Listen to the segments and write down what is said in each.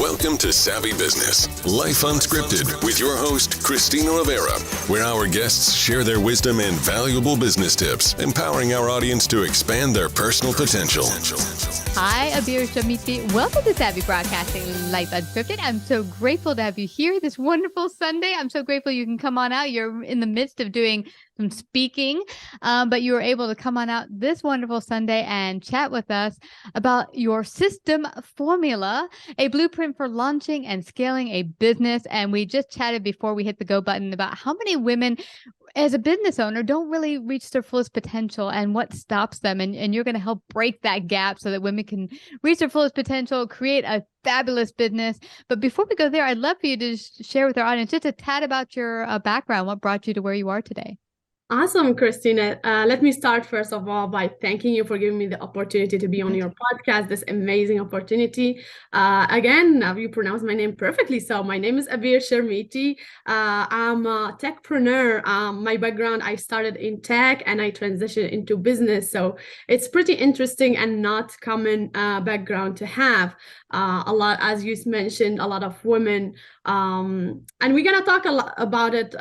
Welcome to Savvy Business, Life Unscripted, with your host, Christina Rivera, where our guests share their wisdom and valuable business tips, empowering our audience to expand their personal potential. Hi, Abir Chermiti. Welcome to Savvy Broadcasting, Life Unscripted. I'm so grateful to have you here this wonderful Sunday. I'm so grateful you can come on out. You're in the midst of doing some speaking, but you were able to come on out this wonderful Sunday and chat with us about your system formula, a blueprint for launching and scaling a business. And we just chatted before we hit the go button about how many women as a business owner don't really reach their fullest potential and what stops them. And you're going to help break that gap so that women can reach their fullest potential, create a fabulous business. But before we go there, I'd love for you to share with our audience just a tad about your background, what brought you to where you are today. Awesome, Christina. Let me start first of all by thanking you for giving me the opportunity to be on your podcast, this amazing opportunity. Again, you pronounced my name perfectly. So my name is Abir Chermiti. I'm a techpreneur. My background, I started in tech and I transitioned into business. So it's pretty interesting and not common background to have. A lot, as you mentioned, a lot of women. And we're going to talk a lot about it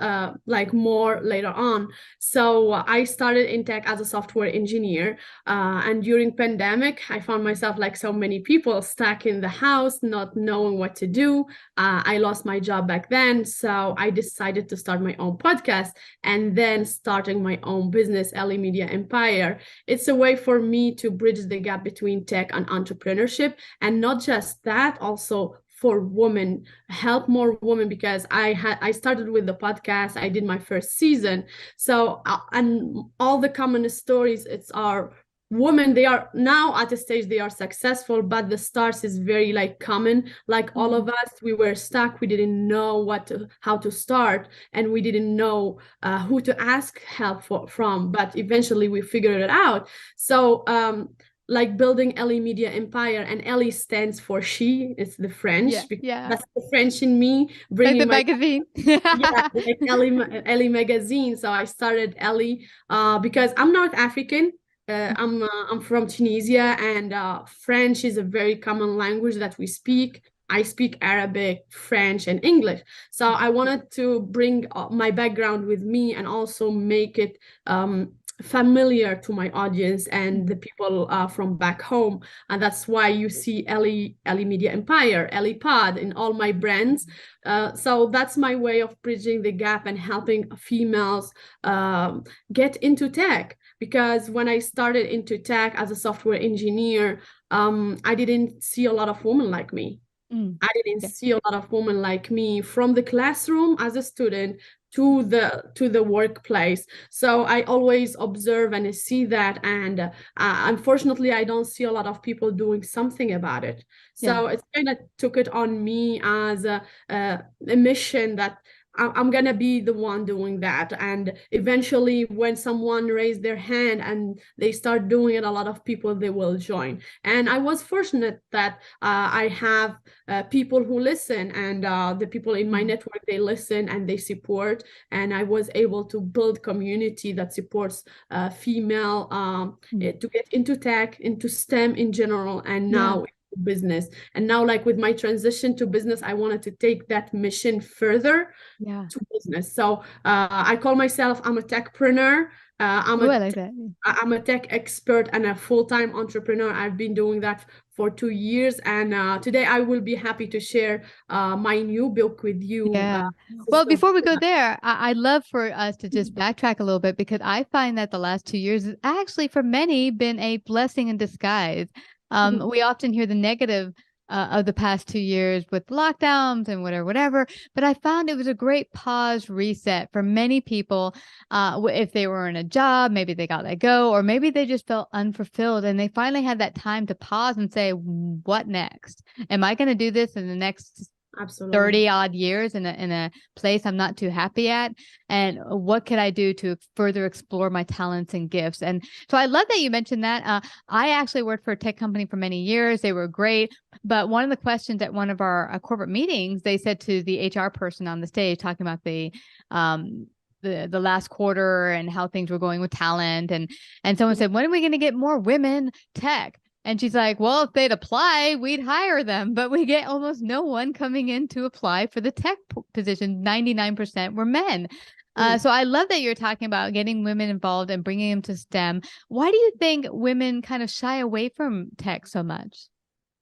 like more later on. So I started in tech as a software engineer. And during pandemic, I found myself like so many people stuck in the house, not knowing what to do. I lost my job back then. So I decided to start my own podcast and then starting my own business, Ellie Media Empire. It's a way for me to bridge the gap between tech and entrepreneurship. And not just that, also for women, help more women, because I started with the podcast. I did my first season. So, and all the common stories, it's our women, they are now at a stage, they are successful, but the start is very like common. Like all of us, we were stuck. We didn't know how to start, and we didn't know who to ask help from, but eventually we figured it out. So, like building Ellie Media Empire, and Ellie stands for she. It's the French. Yeah. That's the French in me. Bringing like the magazine. like Ellie magazine. So I started Ellie because I'm North African. I'm from Tunisia, and French is a very common language that we speak. I speak Arabic, French, and English. So I wanted to bring my background with me and also make it familiar to my audience and the people from back home. And that's why you see Ellie Media Empire, Ellie Pod in all my brands. So that's my way of bridging the gap and helping females get into tech. Because when I started into tech as a software engineer, I didn't see a lot of women like me. I didn't see a lot of women like me from the classroom as a student to the workplace. So I always observe and see that, and unfortunately I don't see a lot of people doing something about it. So it's kind of took it on me as a mission that I'm gonna be the one doing that. And eventually when someone raised their hand and they start doing it, a lot of people, they will join. And I was fortunate that I have people who listen, and the people in my network, they listen and they support. And I was able to build community that supports female to get into tech, into STEM in general, and now business. And now, like with my transition to business, I wanted to take that mission further to business. So I call myself, I'm a techpreneur. I'm a tech expert and a full-time entrepreneur. I've been doing that for 2 years, and today I will be happy to share my new book with you. Well, before we go there, I'd love for us to just backtrack a little bit, because I find that the last 2 years has actually for many been a blessing in disguise. We often hear the negative of the past 2 years with lockdowns and whatever. But I found it was a great pause reset for many people. If they were in a job, maybe they got let go, or maybe they just felt unfulfilled, and they finally had that time to pause and say, what next? Am I going to do this in the next 30 odd years in a place I'm not too happy at? And what can I do to further explore my talents and gifts? And so I love that you mentioned that. I actually worked for a tech company for many years. They were great. But one of the questions at one of our corporate meetings, they said to the HR person on the stage, talking about the last quarter and how things were going with talent. And someone said, when are we going to get more women tech? And she's like, well, if they'd apply, we'd hire them. But we get almost no one coming in to apply for the tech position. 99% were men. So I love that you're talking about getting women involved and bringing them to STEM. Why do you think women kind of shy away from tech so much?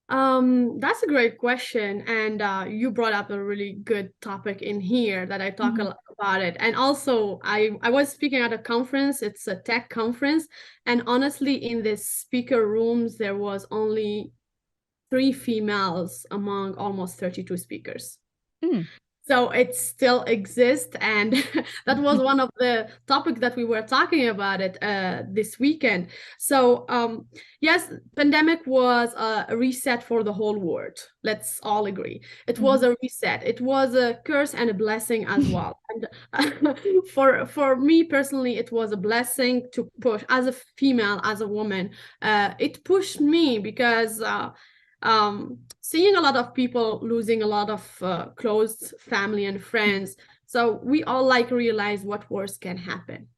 That's a great question. And you brought up a really good topic in here that I talk a lot about it. And also, I was speaking at a conference. It's a tech conference. And honestly, in the speaker rooms, there was only 3 females among almost 32 speakers. So it still exists. And that was one of the topics that we were talking about it this weekend. So yes, pandemic was a reset for the whole world. Let's all agree. It was a reset. It was a curse and a blessing as well. And for me personally, it was a blessing to push as a female, as a woman. It pushed me because seeing a lot of people losing a lot of close family and friends. So we all like realize what worse can happen.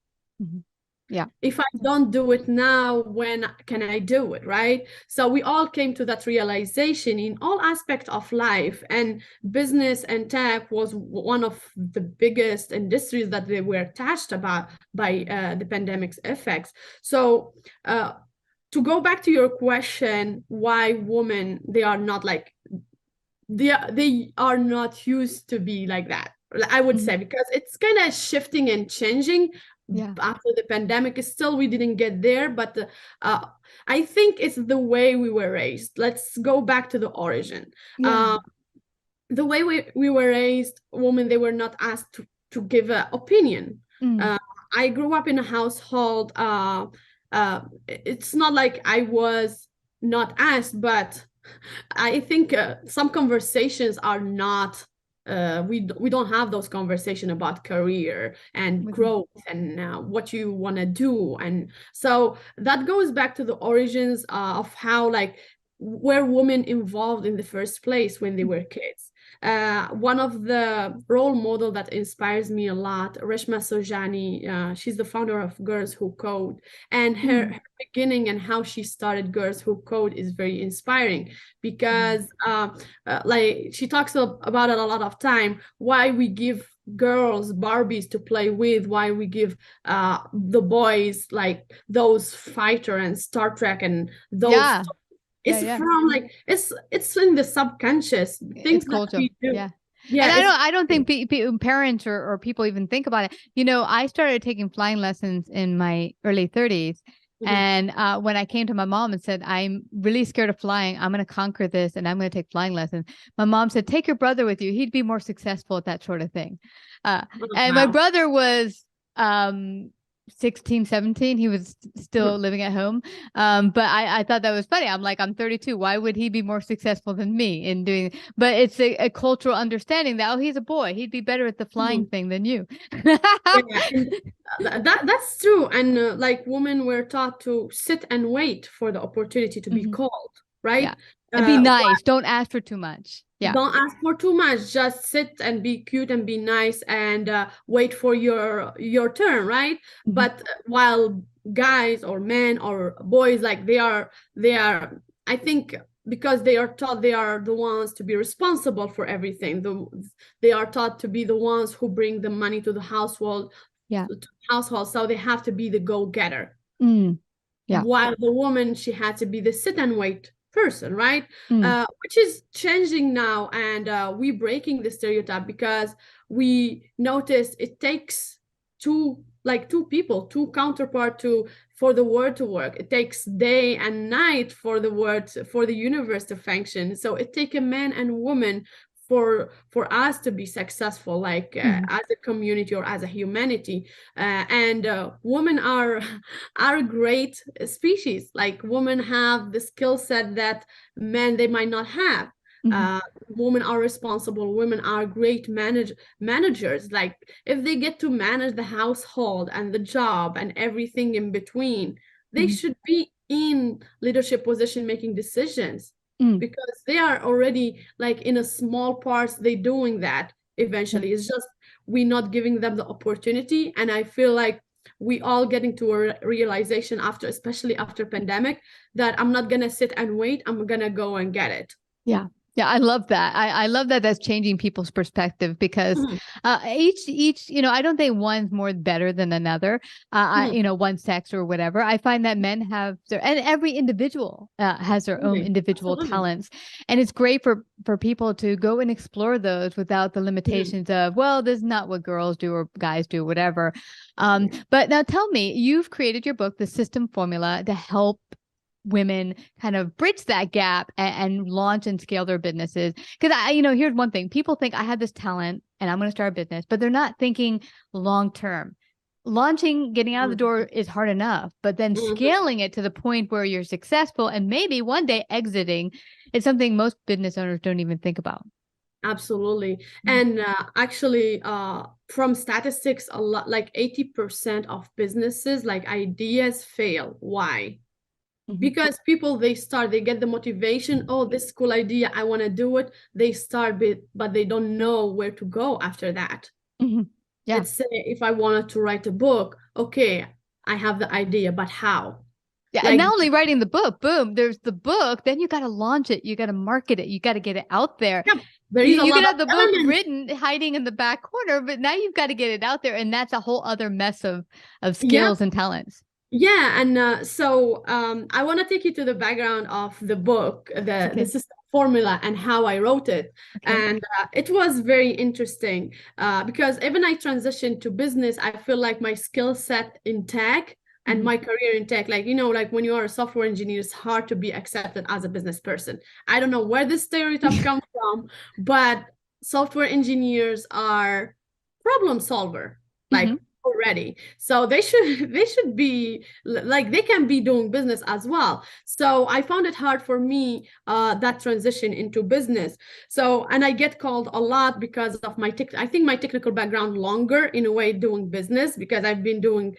Yeah. If I don't do it now, when can I do it, right? So we all came to that realization in all aspects of life, and business and tech was one of the biggest industries that they were touched about by the pandemic's effects. So to go back to your question, why women, they are not used to be like that, I would say, because it's kind of shifting and changing after the pandemic. Still, we didn't get there, but I think it's the way we were raised. Let's go back to the origin. The way we were raised, women, they were not asked to give an opinion. I grew up in a household, it's not like I was not asked, but I think some conversations are not, we don't have those conversations about career and growth and what you want to do. And so that goes back to the origins of how, like, were women involved in the first place when they were kids. One of the role model that inspires me a lot, Reshma Sojani, she's the founder of Girls Who Code, and her beginning and how she started Girls Who Code is very inspiring, because like she talks about it a lot of time, why we give girls Barbies to play with, why we give the boys like those fighter and Star Trek and those it's from like it's in the subconscious things that we do. And I don't think parents or people even think about it. You know, I started taking flying lessons in my early 30s. And when I came to my mom and said, I'm really scared of flying, I'm going to conquer this and I'm going to take flying lessons, my mom said, take your brother with you. He'd be more successful at that sort of thing. And my brother was 16, 17. He was still living at home. But I thought that was funny. I'm like, I'm 32. Why would he be more successful than me in doing? But it's a cultural understanding that, oh, he's a boy. He'd be better at the flying thing than you. That's true. And like women were taught to sit and wait for the opportunity to be called, right? And be nice. Don't ask for too much. Don't ask for too much. Just sit and be cute and be nice and wait for your turn, right? But while guys or men or boys, like they are, I think, because they are taught they are the ones to be responsible for everything. They are taught to be the ones who bring the money to the household. So they have to be the go-getter. While the woman, she had to be the sit and wait person, right? Which is changing now, and we breaking the stereotype, because we notice it takes two counterpart for the word to work. It takes day and night for the universe to function. So it takes a man and woman for us to be successful, like as a community or as a humanity. And women are a great species. Like women have the skill set that men, they might not have. Women are responsible. Women are great managers. Like if they get to manage the household and the job and everything in between, they should be in leadership position making decisions. Because they are already like in a small parts, they doing that eventually. It's just we're not giving them the opportunity. And I feel like we all getting to a realization especially after pandemic, that I'm not gonna sit and wait. I'm gonna go and get it. Yeah. Yeah, I love that. I love that that's changing people's perspective, because each, I don't think one's more better than another, one sex or whatever. I find that men have and every individual has their own individual talents. And it's great for people to go and explore those without the limitations of, well, this is not what girls do or guys do, whatever. But now tell me, you've created your book, The System Formula, to help women kind of bridge that gap and launch and scale their businesses. Because here's one thing. People think I have this talent and I'm going to start a business, but they're not thinking long-term. Launching, getting out of the door is hard enough, but then scaling it to the point where you're successful and maybe one day exiting is something most business owners don't even think about. Absolutely. And actually, from statistics, a lot, like 80% of businesses, like ideas fail. Why? Because people, they get the motivation. Oh, this cool idea, I want to do it. They start, but they don't know where to go after that. Yeah. Let's say if I wanted to write a book, okay, I have the idea, but how? Yeah, and not only writing the book, boom, there's the book, then you got to launch it, you got to market it, you got to get it out there. Yeah, you can have the book written, hiding in the back corner, but now you've got to get it out there, and that's a whole other mess of skills and talents. Yeah, and so I want to take you to the background of the book, the system formula, and how I wrote it. And it was very interesting because even I transitioned to business, I feel like my skill set in tech and my career in tech, like when you are a software engineer, it's hard to be accepted as a business person. I don't know where this stereotype comes from, but software engineers are problem solver, like already. So they should be like, they can be doing business as well. So I found it hard for me, that transition into business. So, and I get called a lot because of my I think my technical background longer in a way doing business, because I've been doing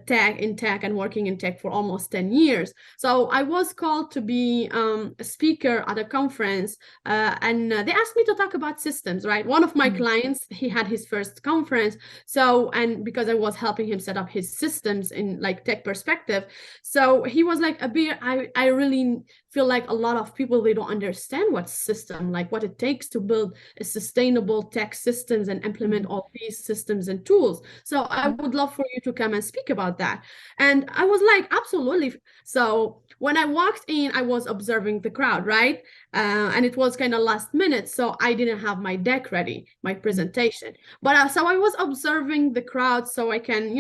tech and working in tech for almost 10 years. So I was called to be a speaker at a conference, and they asked me to talk about systems, right? One of my clients, he had his first conference. So, and because I was helping him set up his systems in like tech perspective. So he was like, Abir, I really feel like a lot of people, they don't understand what system, like what it takes to build a sustainable tech systems and implement all these systems and tools. So I would love for you to come and speak about that. And I was like, absolutely. So when I walked in, I was observing the crowd, right? And it was kind of last minute. So I didn't have my deck ready, my presentation. But so I was observing the crowd so I can,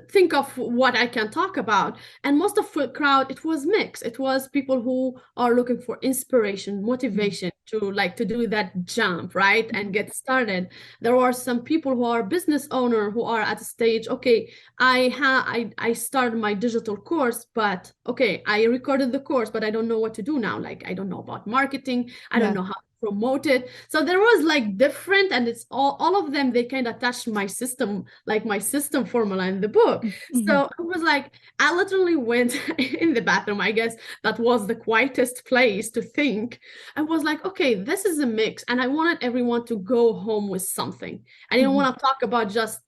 think of what I can talk about. And most of the crowd, it was mixed. It was people who are looking for inspiration, motivation to do that jump, right, and get started. There were some people who are business owner who are at a stage, okay, I started my digital course, but okay, I recorded the course, but I don't know what to do now. Like, I don't know about marketing. I don't know how promote it. So there was like different, and it's all of them, they kind of touched my system, like my system formula in the book. So it was like, I literally went in the bathroom. I guess that was the quietest place to think. I was like, okay, this is a mix, and I wanted everyone to go home with something. I didn't want to talk about just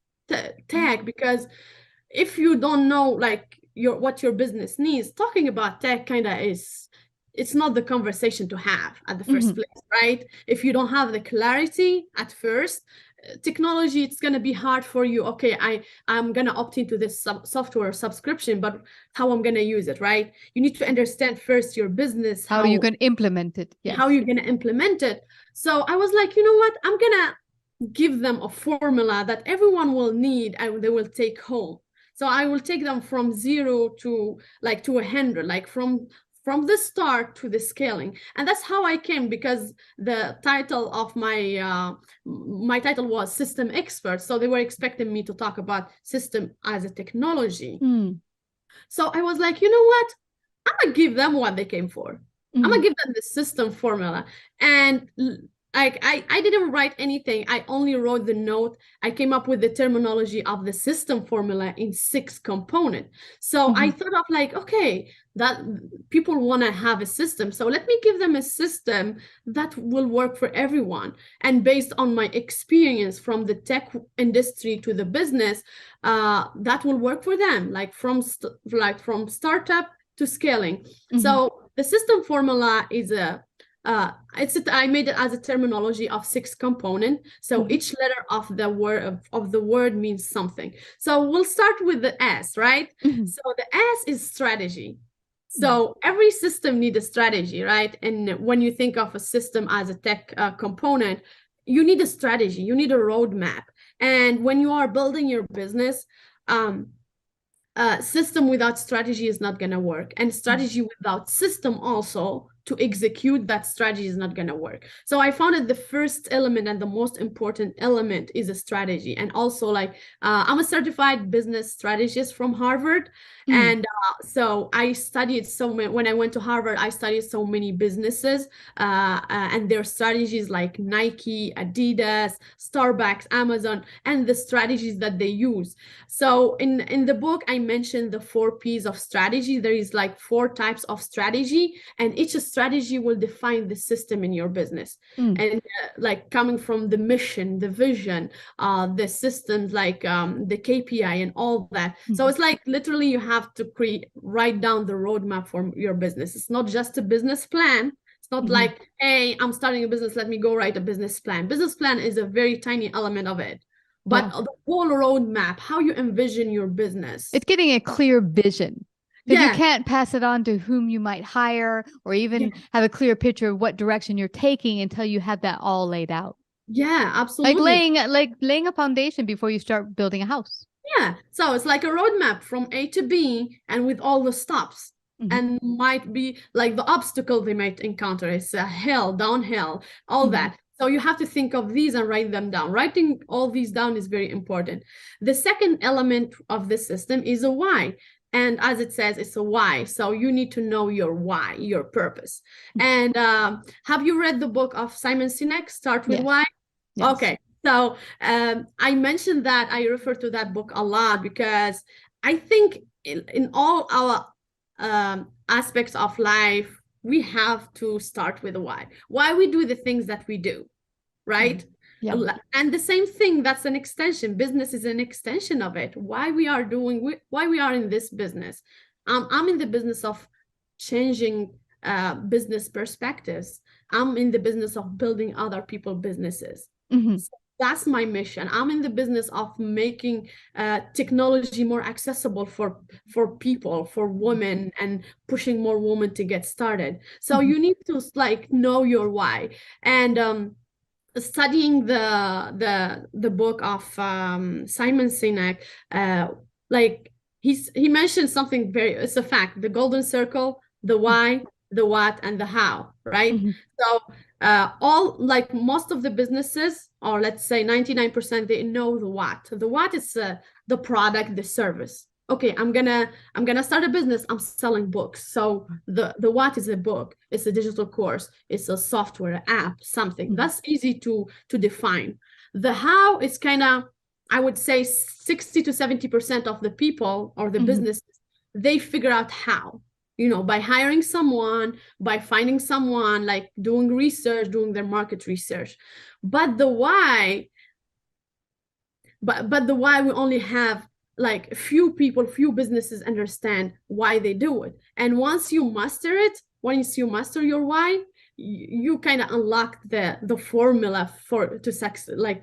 tech, because if you don't know like what your business needs, talking about tech kind of it's not the conversation to have at the first place, right? If you don't have the clarity at first, technology, it's going to be hard for you. Okay, I'm going to opt into this software subscription, but how I'm going to use it, right? You need to understand first your business. How you can implement it. Yes. How you're going to implement it. So I was like, you know what? I'm going to give them a formula that everyone will need and they will take home. So I will take them from 0 to 100, like from the start to the scaling. And that's how I came, because the title of my title was System Expert. So they were expecting me to talk about system as a technology. So I was like, you know what? I'm going to give them what they came for. I'm going to give them the system formula. And Like I didn't write anything. I only wrote the note. I came up with the terminology of the system formula in 6 components. So I thought of like, okay, that people want to have a system. So let me give them a system that will work for everyone. And based on my experience from the tech industry to the business, that will work for them, like from startup to scaling. So the system formula is I made it as a terminology of 6 components. So each letter of the word means something. So we'll start with the S, right? So the S is strategy. So every system needs a strategy, right? And when you think of a system as a tech component, you need a strategy, you need a roadmap. And when you are building your business, system without strategy is not going to work. And strategy without system also to execute that strategy is not going to work. So I found that the first element and the most important element is a strategy. And also like, I'm a certified business strategist from Harvard. And so I studied when I went to Harvard, I studied so many businesses and their strategies like Nike, Adidas, Starbucks, Amazon, and the strategies that they use. So in the book, I mentioned the 4 P's of strategy. There is like 4 types of strategy, and each strategy will define the system in your business. And like coming from the mission, the vision, the systems, like the KPI and all that. So it's like literally you have to write down the roadmap for your business. It's not just a business plan. It's not like, hey, I'm starting a business, let me go write a business plan. Business plan is a very tiny element of it. But the whole roadmap, how you envision your business. It's getting a clear vision. Because you can't pass it on to whom you might hire or even have a clear picture of what direction you're taking until you have that all laid out. Yeah, absolutely. Like laying a foundation before you start building a house. Yeah. So it's like a roadmap from A to B and with all the stops. And might be like the obstacle they might encounter. It's a hill, downhill, all that. So you have to think of these and write them down. Writing all these down is very important. The second element of the system is a why. And as it says, it's a why. So you need to know your why, your purpose. And have you read the book of Simon Sinek, Start With Why? Yes. Okay. So I mentioned that, I refer to that book a lot because I think in all our aspects of life, we have to start with a why we do the things that we do, right? And the same thing, that's an extension. Business is an extension of it. Why we are in this business. I'm in the business of changing business perspectives. I'm in the business of building other people's businesses. So that's my mission. I'm in the business of making technology more accessible for people, for women, and pushing more women to get started. So you need to like know your why. And studying the book of Simon Sinek, like he mentioned something it's a fact: the golden circle, the why, the what, and the how, right? So all, like most of the businesses, or let's say 99%, they know the what. The what is the product, the service. Okay, I'm gonna start a business. I'm selling books. So the what is a book? It's a digital course. It's a software, app, something. That's easy to define. The how is kind of, I would say 60 to 70% of the people or the businesses, they figure out how. By hiring someone, by finding someone, like doing research, doing their market research. But the why, but the why, we only have like few businesses understand why they do it. And once you master your why, you kind of unlock the formula to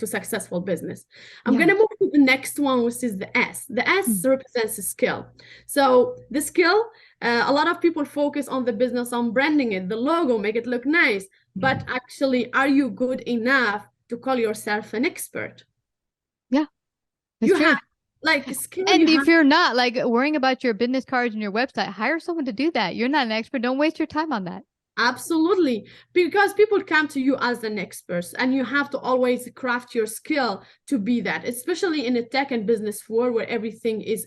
successful business. I'm gonna move to the next one, which is the S. The S represents a skill. So the skill, a lot of people focus on the business, on branding it, the logo, make it look nice. But actually, are you good enough to call yourself an expert? Yeah, you true. Have like a skill. And if you're not like worrying about your business cards and your website, hire someone to do that. You're not an expert. Don't waste your time on that. Absolutely, because people come to you as an expert, and you have to always craft your skill to be that, especially in a tech and business world where everything is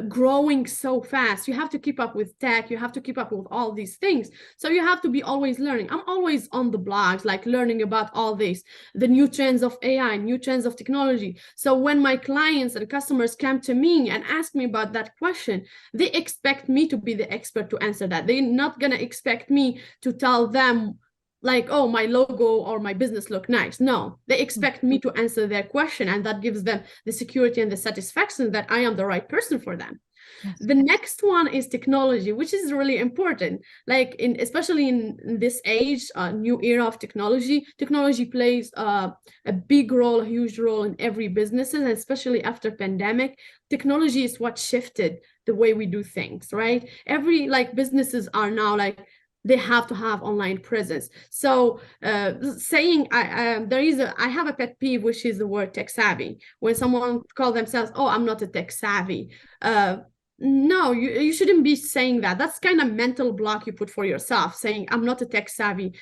growing so fast. You have to keep up with tech. You have to keep up with all these things. So you have to be always learning. I'm always on the blogs, like learning about all this, the new trends of AI, new trends of technology. So when my clients and customers come to me and ask me about that question, they expect me to be the expert to answer that. They're not going to expect me to tell them like, oh, my logo or my business look nice. No, they expect me to answer their question, and that gives them the security and the satisfaction that I am the right person for them. Yes. The next one is technology, which is really important. Like especially in this age, new era of technology plays a big role, a huge role in every business, and especially after pandemic. Technology is what shifted the way we do things, right? Every businesses are now they have to have online presence. So saying I have a pet peeve, which is the word tech savvy. When someone calls themselves, oh, I'm not a tech savvy. No, you shouldn't be saying that. That's kind of mental block you put for yourself, saying I'm not a tech savvy.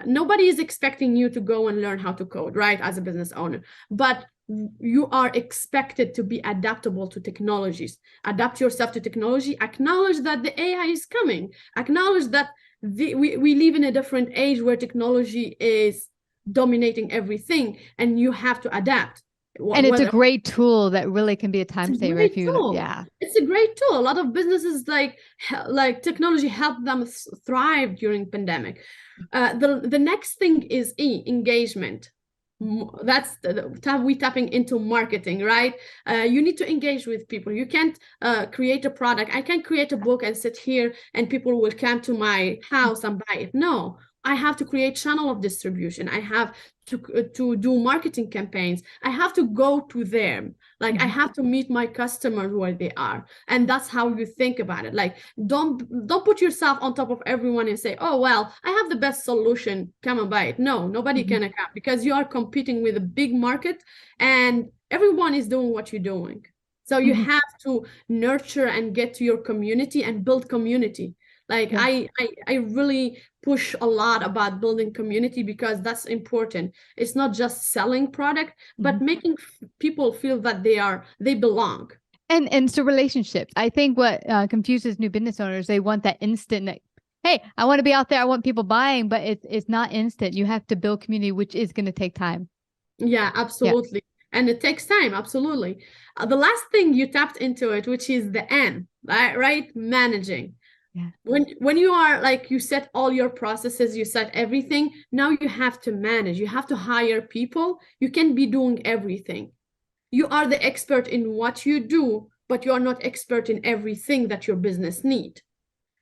Nobody is expecting you to go and learn how to code, right, as a business owner. But you are expected to be adaptable to technologies. Adapt yourself to technology. Acknowledge that the AI is coming. Acknowledge that we live in a different age where technology is dominating everything, and you have to adapt. And it's a great tool that really can be a time saver if you, It's a great tool. A lot of businesses like technology helped them thrive during pandemic. The next thing is engagement. That's we tapping into marketing, right? You need to engage with people. You can't create a product. I can't create a book and sit here and people will come to my house and buy it. No, I have to create channel of distribution. I have to do marketing campaigns. I have to go to them. I have to meet my customers where they are. And that's how you think about it. Don't put yourself on top of everyone and say, oh, well, I have the best solution. Come and buy it. No, nobody can come, because you are competing with a big market and everyone is doing what you're doing. So you have to nurture and get to your community and build community. I really push a lot about building community, because that's important. It's not just selling product, but making people feel that they belong. And so relationships. I think what confuses new business owners, they want that instant, hey, I want to be out there. I want people buying, but it's not instant. You have to build community, which is going to take time. Yeah, absolutely. Yeah. And it takes time. Absolutely. The last thing you tapped into it, which is the N, right? Managing. Yeah. When you are you set all your processes, you set everything, now you have to manage, you have to hire people. You can't be doing everything. You are the expert in what you do, but you are not expert in everything that your business need.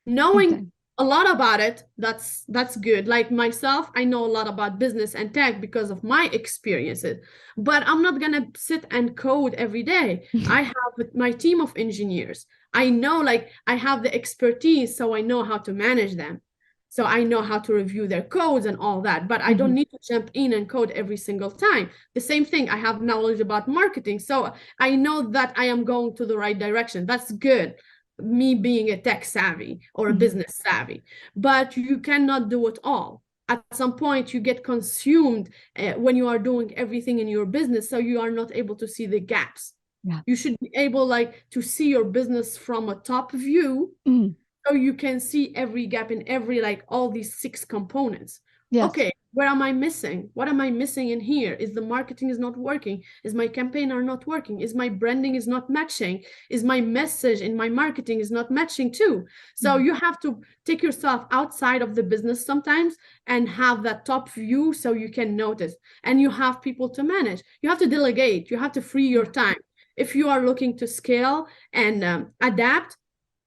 Knowing a lot about it, that's good. Like myself, I know a lot about business and tech because of my experiences, but I'm not gonna sit and code every day. I have my team of engineers. I know I have the expertise, so I know how to manage them. So I know how to review their codes and all that, but I don't need to jump in and code every single time. The same thing, I have knowledge about marketing, so I know that I am going to the right direction. That's good, me being a tech savvy or a business savvy, but you cannot do it all. At some point, you get consumed when you are doing everything in your business, so you are not able to see the gaps. Yeah. You should be able to see your business from a top view, so you can see every gap in every all these 6 components. Yes. Okay, where am I missing? What am I missing in here? Is the marketing is not working? Is my campaign are not working? Is my branding is not matching? Is my message in my marketing is not matching too? So you have to take yourself outside of the business sometimes and have that top view so you can notice. And you have people to manage. You have to delegate. You have to free your time. If you are looking to scale and adapt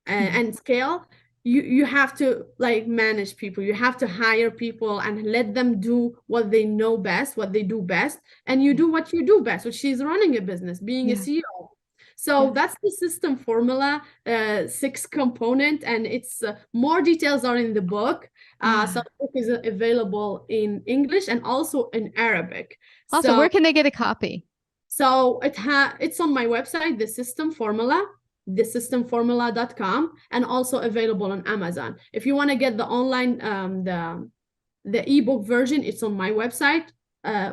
and scale, you have to manage people. You have to hire people and let them do what they know best, what they do best. And you do what you do best, which is running a business, being a CEO. So that's the system formula, 6 component, and it's more details are in the book. So the book is available in English and also in Arabic. Also, where can they get a copy? So it's on my website, thesystemformula.com, and also available on Amazon. If you want to get the online, the ebook version, it's on my website,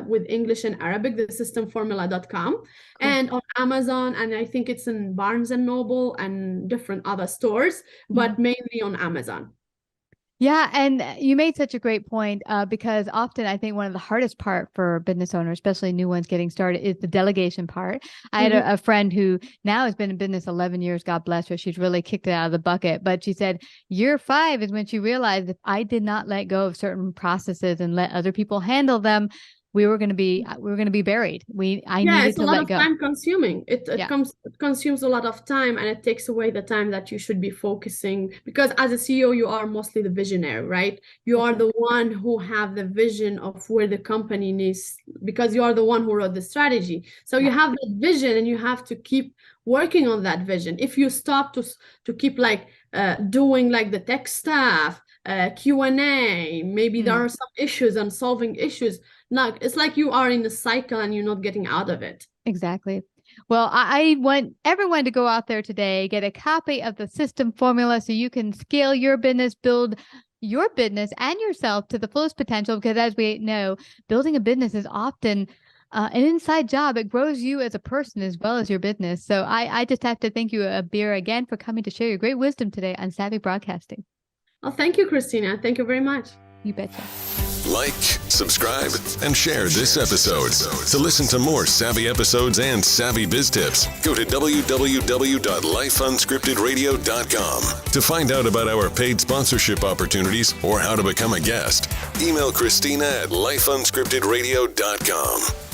with English and Arabic, the systemformula.com, and on Amazon, and I think it's in Barnes and Noble and different other stores, but mainly on Amazon. Yeah. And you made such a great point because often I think one of the hardest part for business owners, especially new ones getting started, is the delegation part. I had a friend who now has been in business 11 years. God bless her. She's really kicked it out of the bucket. But she said year 5 is when she realized if I did not let go of certain processes and let other people handle them, we were going to be buried. I needed to let go. It's a lot of time consuming. It consumes a lot of time, and it takes away the time that you should be focusing, because as a CEO, you are mostly the visionary, right? You are the one who have the vision of where the company needs, because you are the one who wrote the strategy. So you have that vision, and you have to keep working on that vision. If you stop to keep like doing like the tech stuff, Q&A, maybe there are some issues and solving issues. No, it's like you are in a cycle and you're not getting out of it. Exactly. Well, I want everyone to go out there today, get a copy of the system formula so you can scale your business, build your business and yourself to the fullest potential. Because as we know, building a business is often an inside job. It grows you as a person as well as your business. So I just have to thank you, Abir, again for coming to share your great wisdom today on Savvy Broadcasting. Oh, thank you, Christina. Thank you very much. You betcha. Like, subscribe, and share this episode. To listen to more savvy episodes and savvy biz tips, go to www.lifeunscriptedradio.com. To find out about our paid sponsorship opportunities or how to become a guest, email Christina at lifeunscriptedradio.com.